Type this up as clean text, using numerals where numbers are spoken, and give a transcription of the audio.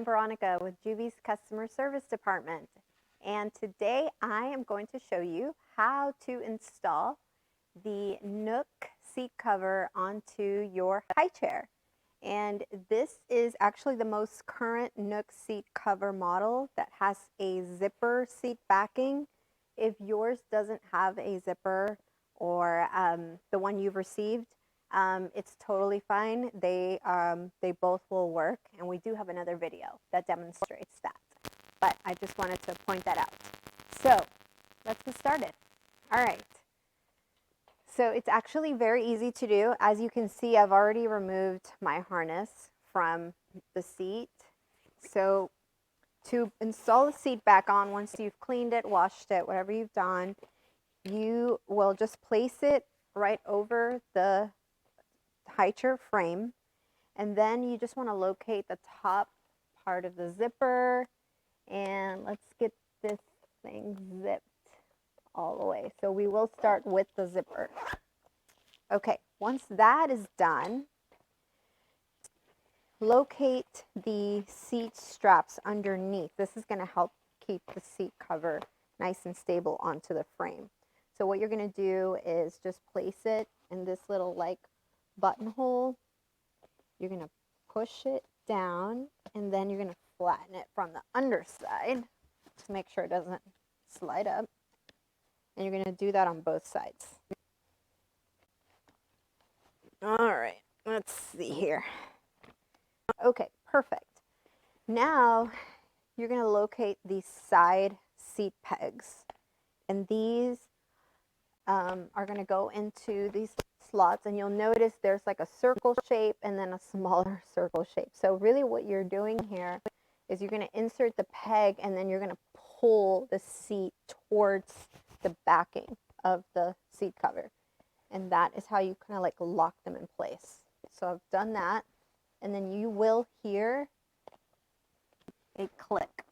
Veronica with Joovy's Customer Service Department, and today I am going to show you how to install the Nook seat cover onto your high chair. And this is actually the most current Nook seat cover model that has a zipper seat backing. If yours doesn't have a zipper or the one you've received, it's totally fine. They both will work, and we do have another video that demonstrates that. But I just wanted to point that out. So let's get started. All right. So it's actually very easy to do. As you can see, I've already removed my harness from the seat. So to install the seat back on, once you've cleaned it, washed it, whatever you've done, you will just place it right over the high chair frame, and then you just want to locate the top part of the zipper, and let's get this thing zipped all the way. So we will start with the zipper. Okay, once that is done, locate the seat straps underneath. This is going to help keep the seat cover nice and stable onto the frame. So what you're going to do is just place it in this little like buttonhole. You're going to push it down, and then you're going to flatten it from the underside to make sure it doesn't slide up. And you're going to do that on both sides. All right, let's see here. Okay, perfect. Now you're going to locate these side seat pegs, and these are going to go into these slots, and you'll notice there's like a circle shape and then a smaller circle shape. So really what you're doing here is you're going to insert the peg, and then you're going to pull the seat towards the backing of the seat cover, and that is how you kind of like lock them in place. So I've done that, and then you will hear a click.